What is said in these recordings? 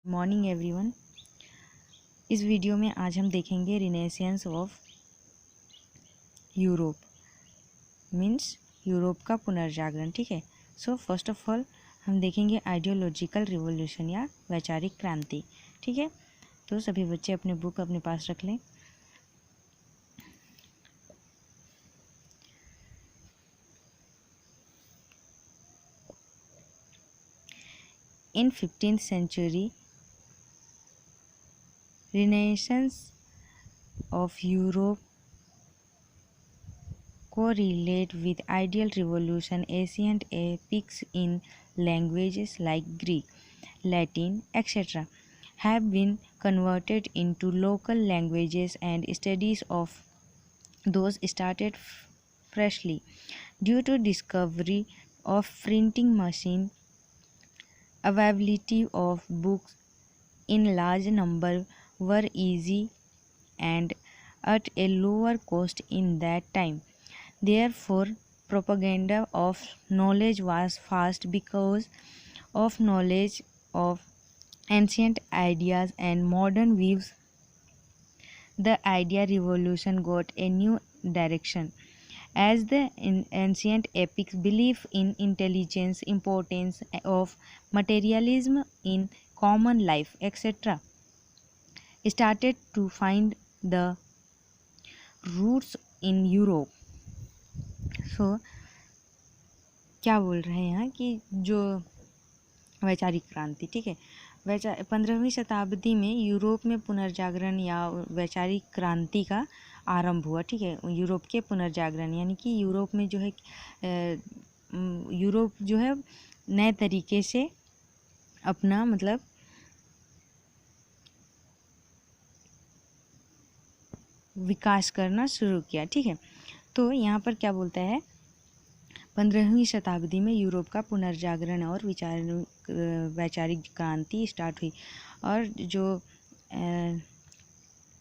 Morning everyone. इस video में आज हम देखेंगे renaissance of Europe, means Europe का पुनर्जागरण। ठीक है। सो फर्स्ट ऑफ ऑल हम देखेंगे आइडियोलॉजिकल रिवॉल्यूशन या वैचारिक क्रांति। ठीक है। तो सभी बच्चे अपने बुक अपने पास रख लें। In 15th century, Renaissance of Europe correlate with ideal revolution. Ancient epics in languages like Greek, Latin, etc. have been converted into local languages, and studies of those started freshly. Due to discovery of printing machine, availability of books in large number were easy and at a lower cost in that time. Therefore, propaganda of knowledge was fast because of knowledge of ancient ideas and modern views. The idea revolution got a new direction as the ancient epics belief in intelligence, importance of materialism in common life, etc. started to find the roots in Europe. So क्या बोल रहे हैं यहाँ कि जो वैचारिक क्रांति, ठीक है, 15वीं शताब्दी में यूरोप में पुनर्जागरण या वैचारिक क्रांति का आरंभ हुआ। ठीक है। यूरोप के पुनर्जागरण यानी कि यूरोप में जो है यूरोप जो है नए तरीके से अपना मतलब विकास करना शुरू किया। ठीक है। तो यहाँ पर क्या बोलता है, 15वीं शताब्दी में यूरोप का पुनर्जागरण और वैचारिक क्रांति स्टार्ट हुई। और जो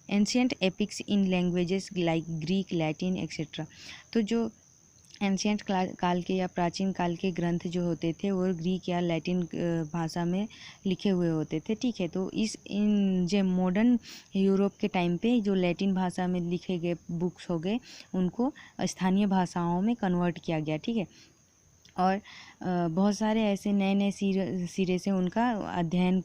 ancient epics in languages like Greek, Latin etcetera, तो जो एंशियंट काल के या प्राचीन काल के ग्रंथ जो होते थे वो ग्रीक या लैटिन भाषा में लिखे हुए होते थे। ठीक है। तो इन जो मॉडर्न यूरोप के टाइम पे जो लैटिन भाषा में लिखे गए बुक्स हो गए उनको स्थानीय भाषाओं में कन्वर्ट किया गया। ठीक है। और बहुत सारे ऐसे नए नए सिरे से उनका अध्ययन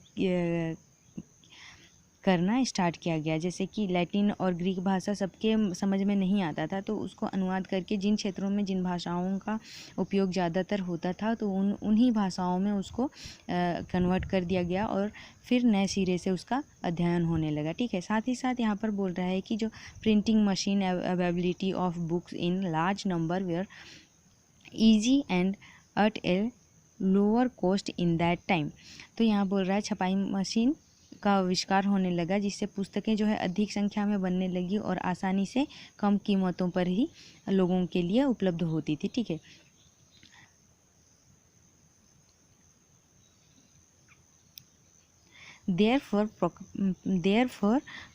करना स्टार्ट किया गया। जैसे कि लैटिन और ग्रीक भाषा सबके समझ में नहीं आता था, तो उसको अनुवाद करके जिन क्षेत्रों में जिन भाषाओं का उपयोग ज़्यादातर होता था तो उन्हीं भाषाओं में उसको कन्वर्ट कर दिया गया और फिर नए सिरे से उसका अध्ययन होने लगा। ठीक है। साथ ही साथ यहाँ पर बोल रहा है कि जो printing machine, availability of books in large number were easy and at a lower cost in that time. तो यहाँ बोल रहा है छपाई मशीन का आविष्कार होने लगा जिससे पुस्तकें जो है अधिक संख्या में बनने लगी और आसानी से कम कीमतों पर ही लोगों के लिए उपलब्ध होती थी। ठीक है। Therefore,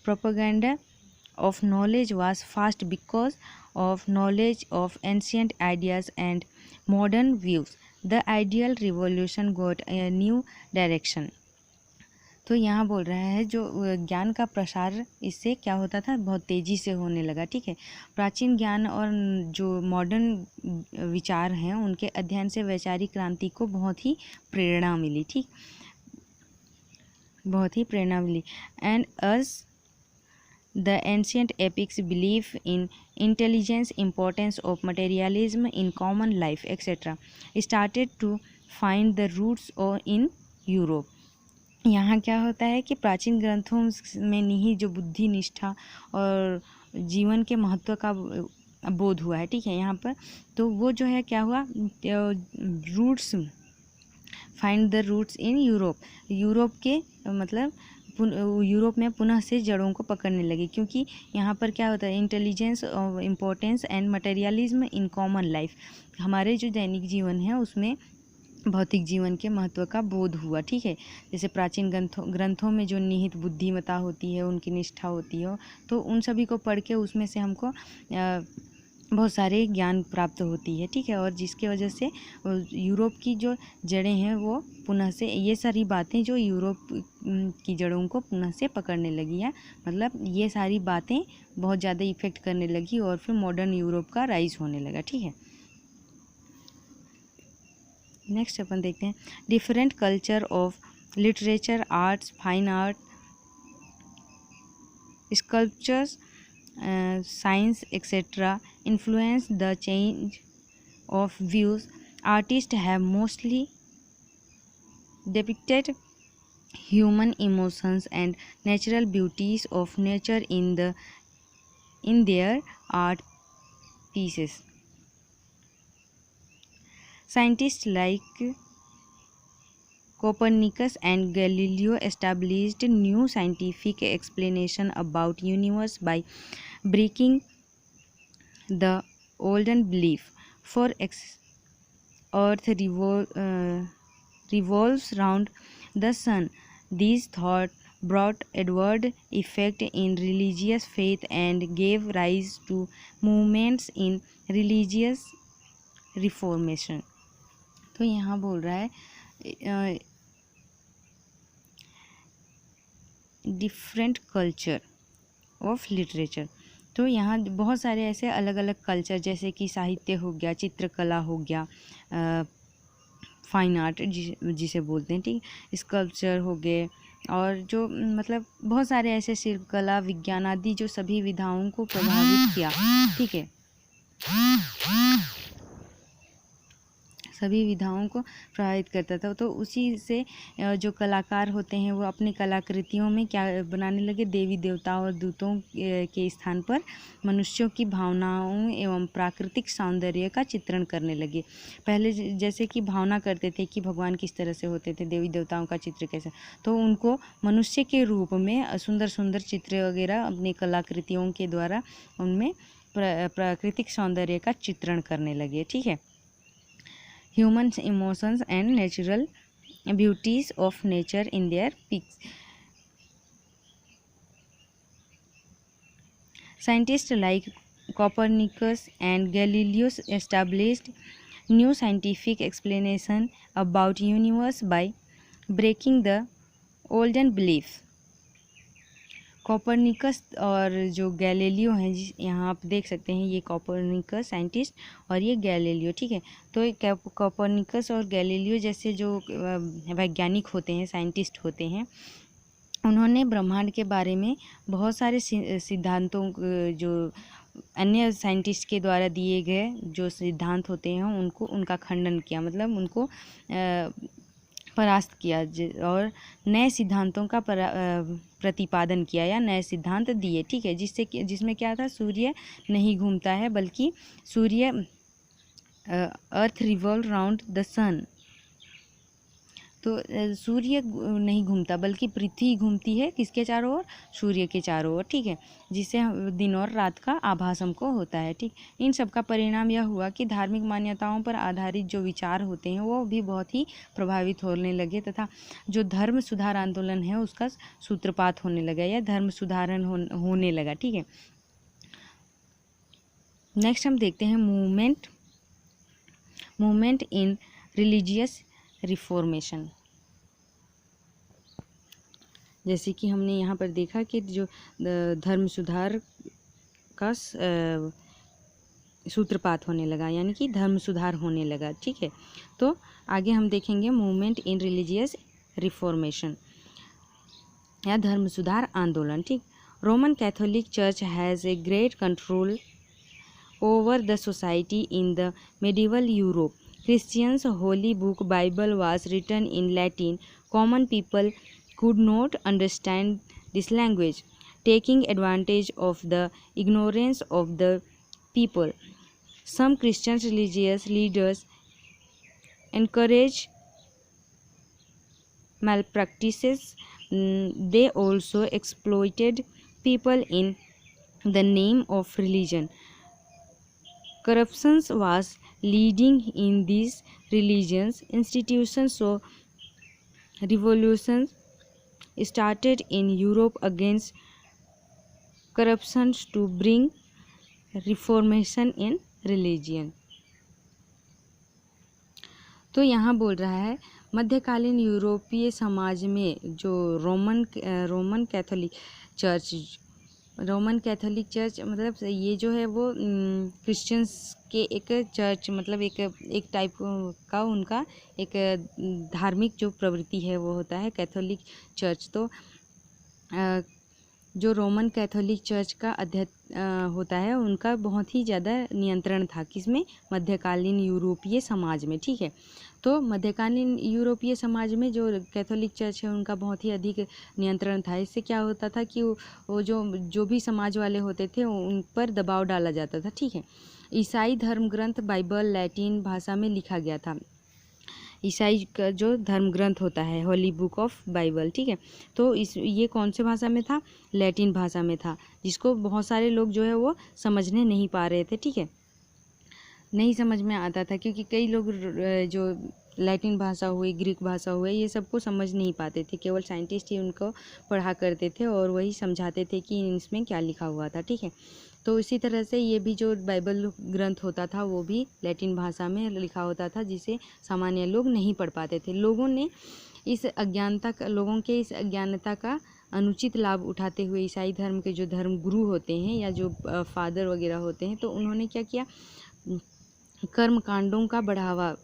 propaganda of knowledge was fast because of knowledge of ancient ideas and modern views. The ideal revolution got a new direction. तो यहाँ बोल रहा है जो ज्ञान का प्रसार इससे क्या होता था, बहुत तेज़ी से होने लगा। ठीक है। प्राचीन ज्ञान और जो मॉडर्न विचार हैं उनके अध्ययन से वैचारिक क्रांति को बहुत ही प्रेरणा मिली। ठीक, बहुत ही प्रेरणा मिली। And us the ancient epics believe in intelligence, importance of materialism in common life etcetera started to find the roots in Europe. यहाँ क्या होता है कि प्राचीन ग्रंथों में निहित जो बुद्धि, निष्ठा और जीवन के महत्व का बोध हुआ है। ठीक है। यहाँ पर तो वो जो है क्या हुआ, roots, find the roots in Europe, Europe के मतलब यूरोप में पुनः से जड़ों को पकड़ने लगे। क्योंकि यहाँ पर क्या होता है, इंटेलिजेंस और importance and materialism in common life, हमारे जो दैनिक जीवन है उसमें भौतिक जीवन के महत्व का बोध हुआ। ठीक है। जैसे प्राचीन ग्रंथों में जो निहित बुद्धिमत्ता होती है, उनकी निष्ठा होती है, तो उन सभी को पढ़ के उसमें से हमको बहुत सारे ज्ञान प्राप्त होती है, ठीक है। और जिसके वजह से यूरोप की जो जड़ें हैं वो पुनः से, ये सारी बातें जो यूरोप की जड़ों को पुनः से पकड़ने लगी है, मतलब ये सारी बातें बहुत ज़्यादा इफेक्ट करने लगी और फिर मॉडर्न यूरोप का राइज होने लगा, ठीक है। नेक्स्ट अपन देखते हैं different culture of literature, arts, fine art, sculptures, science, etc. influence the change of views. Artists have mostly depicted human emotions and natural beauties of nature in their art pieces. Scientists like Copernicus and Galileo established new scientific explanation about universe by breaking the olden belief. For Earth revolves round the sun. These thoughts brought Edward effect in religious faith and gave rise to movements in religious reformation. तो यहाँ बोल रहा है different culture of literature. तो यहाँ बहुत सारे ऐसे अलग अलग कल्चर, जैसे कि साहित्य हो गया, चित्रकला हो गया, फाइन आर्ट जिसे बोलते हैं, ठीक, स्कल्पचर हो गए, और जो मतलब बहुत सारे ऐसे शिल्पकला, विज्ञान आदि जो सभी विधाओं को प्रभावित किया, ठीक है, सभी विधाओं को प्रभावित करता था। तो उसी से जो कलाकार होते हैं वो अपनी कलाकृतियों में क्या बनाने लगे, देवी देवताओं और दूतों के स्थान पर मनुष्यों की भावनाओं एवं प्राकृतिक सौंदर्य का चित्रण करने लगे। पहले जैसे कि भावना करते थे कि भगवान किस तरह से होते थे, देवी देवताओं का चित्र कैसा, तो उनको मनुष्य के रूप में सुंदर सुंदर चित्र वगैरह अपनी कलाकृतियों के द्वारा उनमें प्राकृतिक सौंदर्य का चित्रण करने लगे, ठीक है। Human emotions and natural beauties of nature in their pics. Scientists like Copernicus and Galileo established new scientific explanation about universe by breaking the olden belief. Copernicus और जो गैलीलियो हैं, यहाँ आप देख सकते हैं, ये कॉपरनिकस साइंटिस्ट और ये गैलीलियो, ठीक है। तो कॉपरनिकस और गैलीलियो जैसे जो वैज्ञानिक होते हैं, साइंटिस्ट होते हैं, उन्होंने ब्रह्मांड के बारे में बहुत सारे सिद्धांतों, जो अन्य साइंटिस्ट के द्वारा दिए गए जो सिद्धांत होते हैं उनको, उनका खंडन किया, मतलब उनको परास्त किया और नए सिद्धांतों का प्रतिपादन किया या नए सिद्धांत दिए, ठीक है, जिसमें क्या था, सूर्य नहीं घूमता है बल्कि सूर्य अर्थ रिवॉल्व राउंड द सन। तो सूर्य नहीं घूमता बल्कि पृथ्वी घूमती है किसके चारों ओर, सूर्य के चारों ओर, ठीक है, जिससे दिन और रात का आभास हमको होता है, ठीक। इन सब का परिणाम यह हुआ कि धार्मिक मान्यताओं पर आधारित जो विचार होते हैं वो भी बहुत ही प्रभावित होने लगे, तथा जो धर्म सुधार आंदोलन है उसका सूत्रपात होने लगा या धर्म सुधारण होने लगा, ठीक है। नेक्स्ट हम देखते हैं मूवमेंट इन रिलीजियस रिफॉर्मेशन। जैसे कि हमने यहाँ पर देखा कि जो धर्म सुधार का सूत्रपात होने लगा, यानी कि धर्म सुधार होने लगा, ठीक है। तो आगे हम देखेंगे मूवमेंट इन रिलीजियस रिफॉर्मेशन या धर्म सुधार आंदोलन, ठीक। Roman Catholic church has a great control over the society in the medieval Europe. Christians' holy book Bible was written in Latin. Common people could not understand this language. Taking advantage of the ignorance of the people, some Christian religious leaders encouraged malpractices. They also exploited people in the name of religion. Corruption was leading in these religious institutions, so revolutions started in Europe against corruption to bring reformation in religion. तो यहाँ बोल रहा है मध्यकालीन यूरोपीय समाज में जो रोमन कैथोलिक चर्च मतलब ये जो है वो क्रिश्चियंस के एक चर्च मतलब एक टाइप का उनका एक धार्मिक जो प्रवृत्ति है वो होता है कैथोलिक चर्च। तो जो रोमन कैथोलिक चर्च का अध्यक्ष होता है उनका बहुत ही ज़्यादा नियंत्रण था किसमें, मध्यकालीन यूरोपीय समाज में। ठीक है, तो मध्यकालीन यूरोपीय समाज में जो कैथोलिक चर्च है उनका बहुत ही अधिक नियंत्रण था। इससे क्या होता था कि वो जो भी समाज वाले होते थे उन पर दबाव डाला जाता था। ठीक है, ईसाई धर्म ग्रंथ बाइबल लैटिन भाषा में लिखा गया था। ईसाई का जो धर्म ग्रंथ होता है होली बुक ऑफ बाइबल, ठीक है, तो ये कौन से भाषा में था, लैटिन भाषा में था, जिसको बहुत सारे लोग जो है वो समझने नहीं पा रहे थे। ठीक है, नहीं समझ में आता था क्योंकि कई लोग जो लैटिन भाषा हुई, ग्रीक भाषा हुई, ये सबको समझ नहीं पाते थे, केवल साइंटिस्ट ही उनको पढ़ा करते थे और वही समझाते थे कि इसमें क्या लिखा हुआ था। ठीक है, तो इसी तरह से ये भी जो बाइबल ग्रंथ होता था वो भी लैटिन भाषा में लिखा होता था, जिसे सामान्य लोग नहीं पढ़ पाते थे। लोगों के इस अज्ञानता का अनुचित लाभ उठाते हुए ईसाई धर्म के जो धर्म गुरु होते हैं या जो फादर वगैरह होते हैं, तो उन्होंने क्या किया, कर्म कांडों का बढ़ावा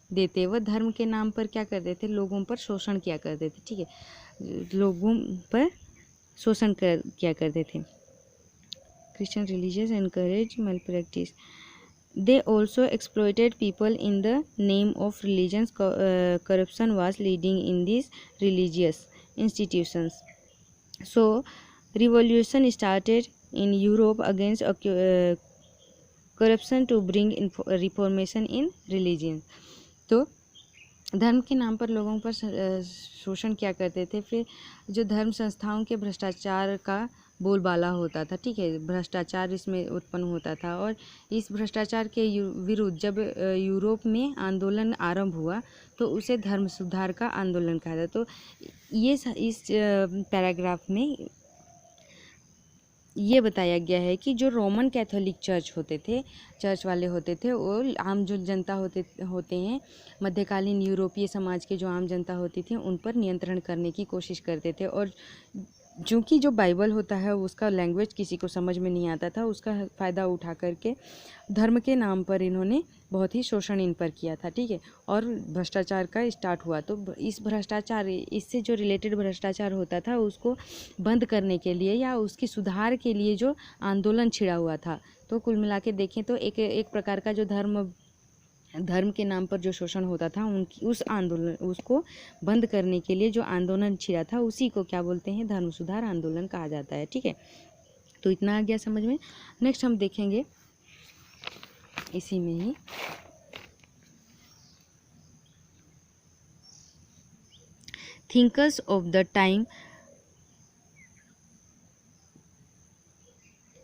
देते वह धर्म के नाम पर क्या करते थे, लोगों पर शोषण किया करते थे। ठीक है, लोगों पर शोषण किया करते थे। Christian religious encourage malpractice. They also exploited people in the name of religions. Corruption was leading in these religious institutions. So, revolution started in Europe against corruption to bring reformation in religion. तो धर्म के नाम पर लोगों पर शोषण किया करते थे। फिर जो धर्म संस्थाओं के भ्रष्टाचार का बोलबाला होता था। ठीक है, भ्रष्टाचार इसमें उत्पन्न होता था और इस भ्रष्टाचार के विरुद्ध जब यूरोप में आंदोलन आरंभ हुआ तो उसे धर्म सुधार का आंदोलन कहा था। तो ये इस पैराग्राफ में ये बताया गया है कि जो रोमन कैथोलिक चर्च वाले होते थे वो आम जो जनता होते हैं, मध्यकालीन यूरोपीय समाज के जो आम जनता होती थी उन पर नियंत्रण करने की कोशिश करते थे। और चूँकि जो बाइबल होता है उसका लैंग्वेज किसी को समझ में नहीं आता था, उसका फ़ायदा उठा करके धर्म के नाम पर इन्होंने बहुत ही शोषण इन पर किया था। ठीक है, और भ्रष्टाचार का स्टार्ट हुआ। तो इससे जो रिलेटेड भ्रष्टाचार होता था उसको बंद करने के लिए या उसकी सुधार के लिए जो आंदोलन छिड़ा हुआ था। तो कुल मिला के देखें तो एक प्रकार का जो धर्म के नाम पर जो शोषण होता था उसको बंद करने के लिए जो आंदोलन छिड़ा था उसी को क्या बोलते हैं, धर्म सुधार आंदोलन कहा जाता है। ठीक है, तो इतना आ गया समझ में। नेक्स्ट हम देखेंगे इसी में ही thinkers of the time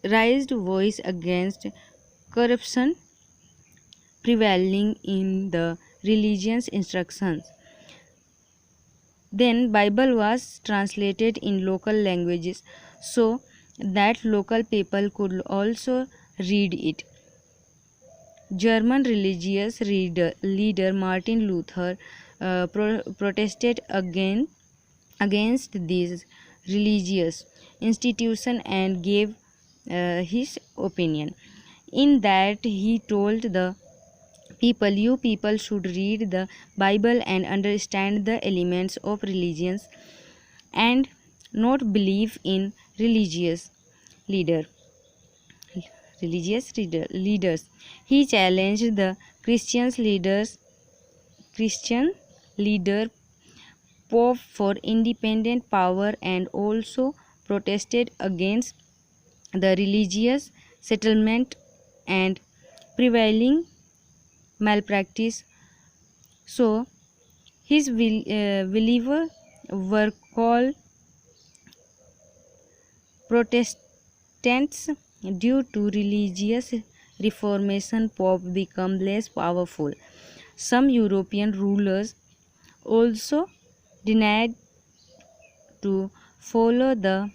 raised voice against corruption prevailing in the religious instructions. Then Bible was translated in local languages so that local people could also read it. German religious leader Martin Luther protested against these religious institutions and gave his opinion. In that he told the people, you people should read the Bible and understand the elements of religions and not believe in religious leaders. He challenged the Christian leader Pope for independent power and also protested against the religious settlement and prevailing malpractice. So his believers were called Protestants. Due to religious reformation, Pope became less powerful. Some European rulers also denied to follow the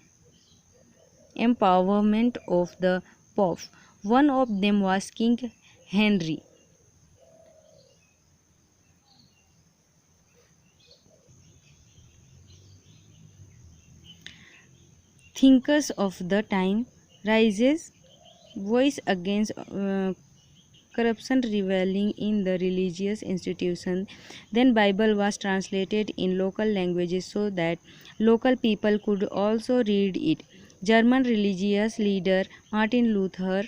empowerment of the Pope. One of them was King Henry. Thinkers of the time raises voice against corruption reveling in the religious institution. Then Bible was translated in local languages so that local people could also read it. German religious leader Martin Luther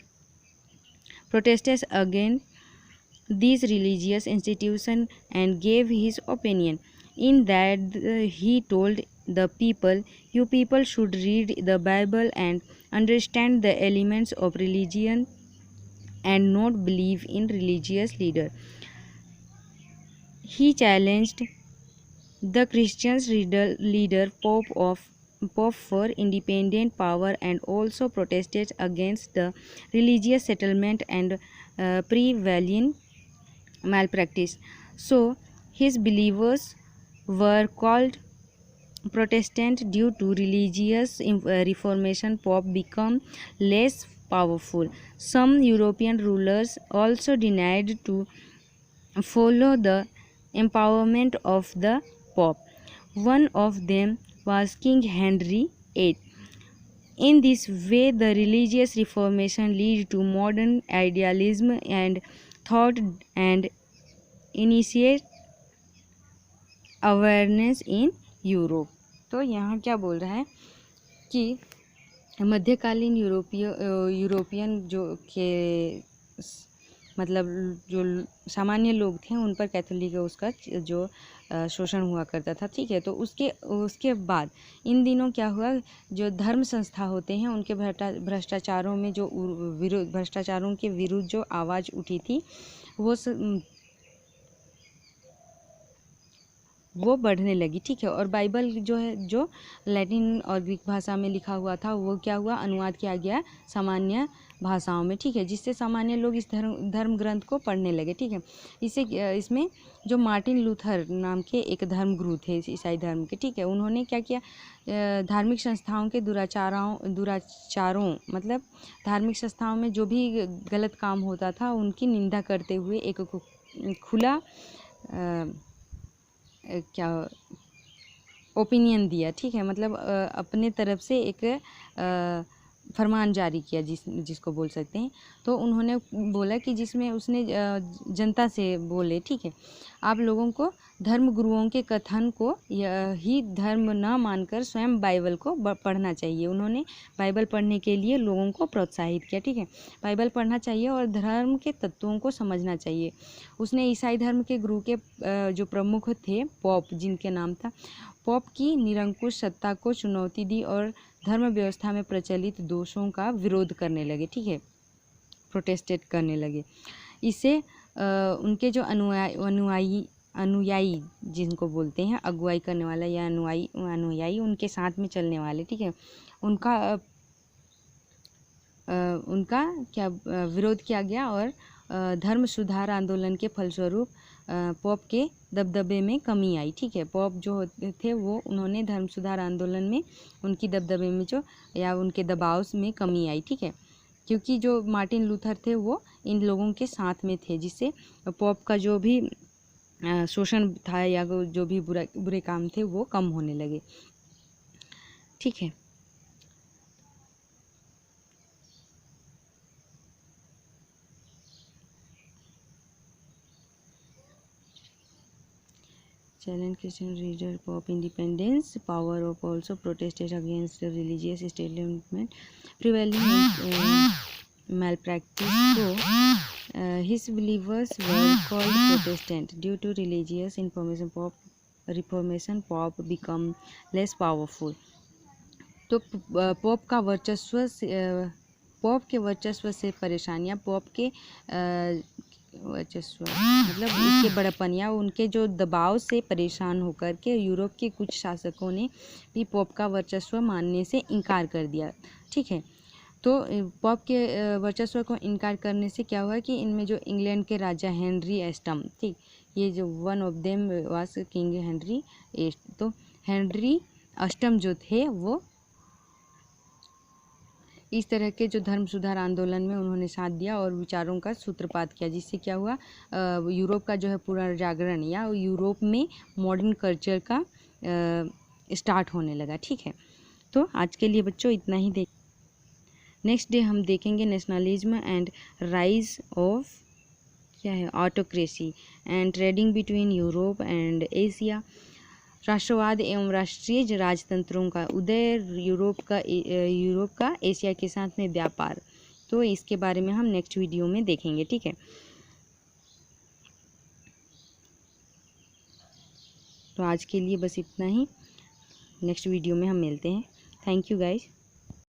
protested against these religious institutions and gave his opinion. In that, he told the people, "You people should read the Bible and understand the elements of religion and not believe in religious leader." He challenged the Christian leader Pope for independent power and also protested against the religious settlement and prevailing malpractice. So his believers were called Protestant due to religious reformation. Pope became less powerful. Some European rulers also denied to follow the empowerment of the Pope. One of them was King Henry VIII. In this way, the religious reformation led to modern idealism and thought and initiate awareness in Europe. तो यहाँ क्या बोल रहा है कि मध्यकालीन European जो के मतलब जो सामान्य लोग थे उन पर कैथोलिक उसका जो शोषण हुआ करता था, ठीक है। तो उसके बाद इन दिनों क्या हुआ, जो धर्म संस्था होते हैं उनके भ्रष्टाचारों में जो भ्रष्टाचारों के विरुद्ध जो आवाज़ उठी थी वो बढ़ने लगी, ठीक है। और बाइबल जो है, जो लैटिन और ग्रीक भाषा में लिखा हुआ था, वो क्या हुआ, अनुवाद किया गया सामान्य भाषाओं में, ठीक है, जिससे सामान्य लोग इस धर्म ग्रंथ को पढ़ने लगे, ठीक है। इसमें जो मार्टिन लूथर नाम के एक धर्मगुरु थे ईसाई धर्म के, ठीक है, उन्होंने क्या किया, धार्मिक संस्थाओं के दुराचारों मतलब धार्मिक संस्थाओं में जो भी गलत काम होता था उनकी निंदा करते हुए एक खुला क्या ओपिनियन दिया, ठीक है, मतलब अपने तरफ से एक फरमान जारी किया जिसको बोल सकते हैं। तो उन्होंने बोला कि जिसमें उसने जनता से बोले, ठीक है, आप लोगों को धर्म गुरुओं के कथन को ही धर्म न मानकर स्वयं बाइबल को पढ़ना चाहिए। उन्होंने बाइबल पढ़ने के लिए लोगों को प्रोत्साहित किया, ठीक है, बाइबल पढ़ना चाहिए और धर्म के तत्वों को समझना चाहिए। उसने ईसाई धर्म के गुरु के जो प्रमुख थे पोप, जिनके नाम था, पोप की निरंकुश सत्ता को चुनौती दी और धर्म व्यवस्था में प्रचलित दोषों का विरोध करने लगे, ठीक है, प्रोटेस्टेट करने लगे। इससे उनके जो अनुयायी जिनको बोलते हैं, अगुवाई करने वाला या अनुयायी उनके साथ में चलने वाले, ठीक है, उनका क्या विरोध किया गया और धर्म सुधार आंदोलन के फलस्वरूप पोप के दबदबे में कमी आई, ठीक है। पोप जो थे वो उन्होंने धर्म सुधार आंदोलन में उनकी दबदबे में जो या उनके दबाव में कमी आई, ठीक है, क्योंकि जो मार्टिन लूथर थे वो इन लोगों के साथ में थे, जिससे पोप का जो भी शोषण था या जो भी बुरे काम थे वो कम होने लगे, ठीक है। Challenge Christian leader Pope independence power of also protested against the religious establishment prevailing malpractice. So his believers were called Protestant due to religious reformation. Pope become less powerful. तो पोप के वर्चस्व से परेशानियां, पोप के वर्चस्व मतलब उसके बड़प्पन या उनके जो दबाव से परेशान होकर के यूरोप के कुछ शासकों ने भी पोप का वर्चस्व मानने से इनकार कर दिया, ठीक है। तो पोप के वर्चस्व को इनकार करने से क्या हुआ कि इनमें जो इंग्लैंड के राजा हेनरी अष्टम, ठीक, ये जो one of them was king Henry eight, तो हेनरी अष्टम जो थे वो इस तरह के जो धर्म सुधार आंदोलन में उन्होंने साथ दिया और विचारों का सूत्रपात किया, जिससे क्या हुआ, यूरोप का जो है पुनर्जागरण या यूरोप में मॉडर्न कल्चर का स्टार्ट होने लगा। ठीक है, तो आज के लिए बच्चों इतना ही। नेक्स्ट डे हम देखेंगे नेशनलिज्म एंड राइज ऑफ क्या है autocracy and trading between Europe and Asia. राष्ट्रवाद एवं राष्ट्रीय राजतंत्रों का उदय, यूरोप का एशिया के साथ में व्यापार। तो इसके बारे में हम नेक्स्ट वीडियो में देखेंगे। ठीक है, तो आज के लिए बस इतना ही। नेक्स्ट वीडियो में हम मिलते हैं। Thank you guys.